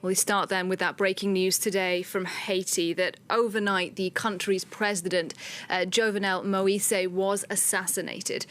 Well, we start then with that breaking news today from Haiti that overnight the country's president, Jovenel Moise, was assassinated.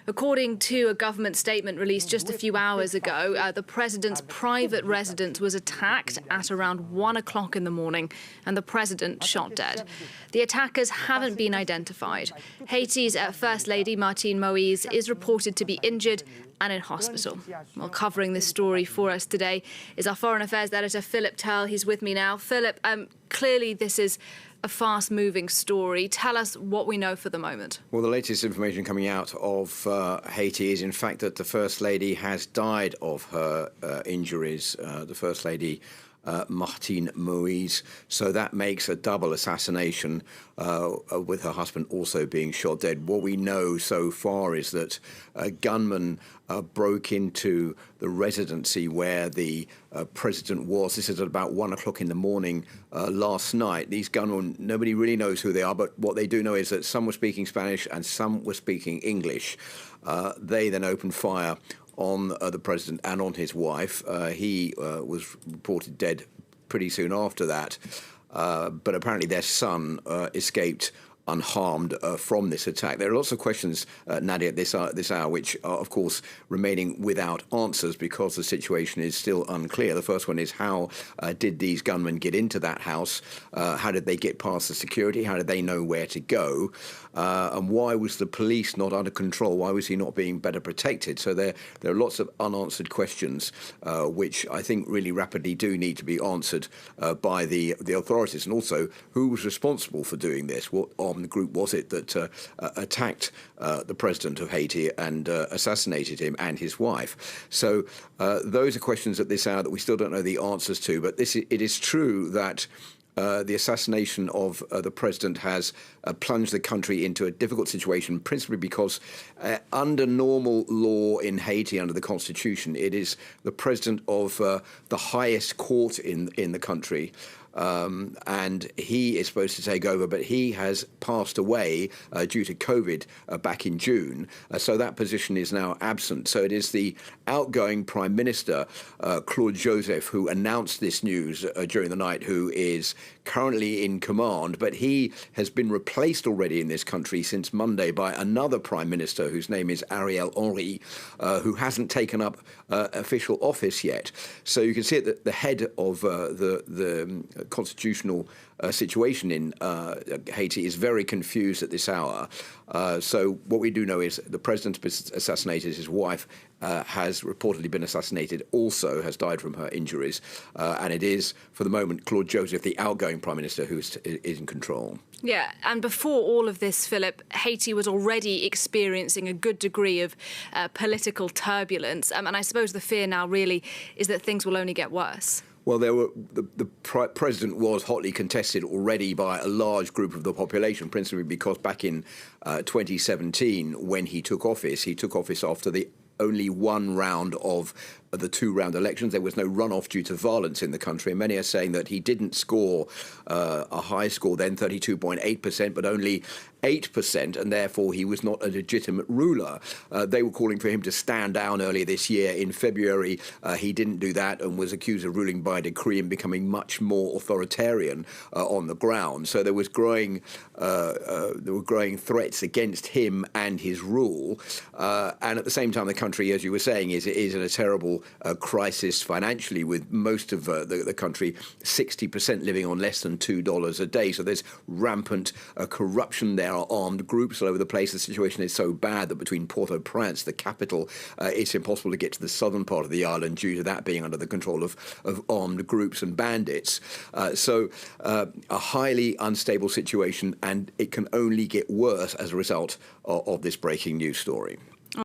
According to a government statement released just a few hours ago, the president's private residence was attacked at around 1 o'clock in the morning and the president shot dead. The attackers haven't been identified. Haiti's First Lady, Martine Moise, is reported to be injured and in hospital. Well, covering this story for us today is our Foreign Affairs editor, Philip Tell. He's with me now. Philip, clearly this is a fast-moving story. Tell us what we know for the moment. Well, the latest information coming out of Haiti is, in fact, that the First Lady has died of her injuries. The First Lady, Martine Moise. So that makes a double assassination, with her husband also being shot dead. What we know so far is that gunmen broke into the residency where the president was. This is at about 1 o'clock in the morning last night. These gunmen, nobody really knows who they are, but what they do know is that some were speaking Spanish and some were speaking English. They then opened fire on the president and on his wife. He was reported dead pretty soon after that, but apparently their son escaped unharmed from this attack. There are lots of questions, Nadia, at this hour, which are, of course, remaining without answers because the situation is still unclear. The first one is how did these gunmen get into that house? How did they get past the security? How did they know where to go? And why was the police not under control? Why was he not being better protected? So there are lots of unanswered questions, which I think really rapidly do need to be answered by the authorities. And also, who was responsible for doing this? What armed group was it that attacked the president of Haiti and assassinated him and his wife? So those are questions at this hour that we still don't know the answers to. But it is true that the assassination of the president has plunged the country into a difficult situation, principally because under normal law in Haiti, under the constitution, it is the president of the highest court in the country. And he is supposed to take over, but he has passed away due to COVID back in June. So that position is now absent. So it is the outgoing Prime Minister, Claude Joseph, who announced this news during the night, who is currently in command. But he has been replaced already in this country since Monday by another Prime Minister whose name is Ariel Henry, who hasn't taken up official office yet. So you can see at the head of the constitutional situation in Haiti is very confused at this hour. So what we do know is the president's been assassinated. His wife has reportedly been assassinated, also has died from her injuries. And it is, for the moment, Claude Joseph, the outgoing prime minister, who is in control. Yeah, and before all of this, Philip, Haiti was already experiencing a good degree of political turbulence. And I suppose the fear now really is that things will only get worse. Well, the president was hotly contested already by a large group of the population, principally because back in 2017, when he took office after the only one round of the two-round elections. There was no runoff due to violence in the country. And many are saying that he didn't score a high score then, 32.8%, but only 8%, and therefore he was not a legitimate ruler. They were calling for him to stand down earlier this year. In February, he didn't do that and was accused of ruling by decree and becoming much more authoritarian on the ground. So there were growing threats against him and his rule. And at the same time, the country, as you were saying, is in a terrible crisis financially, with most of the country, 60% living on less than $2 a day. So there's rampant corruption. There are armed groups all over the place. The situation is so bad that between Port-au-Prince, the capital, it's impossible to get to the southern part of the island due to that being under the control of armed groups and bandits. So a highly unstable situation, and it can only get worse as a result of this breaking news story.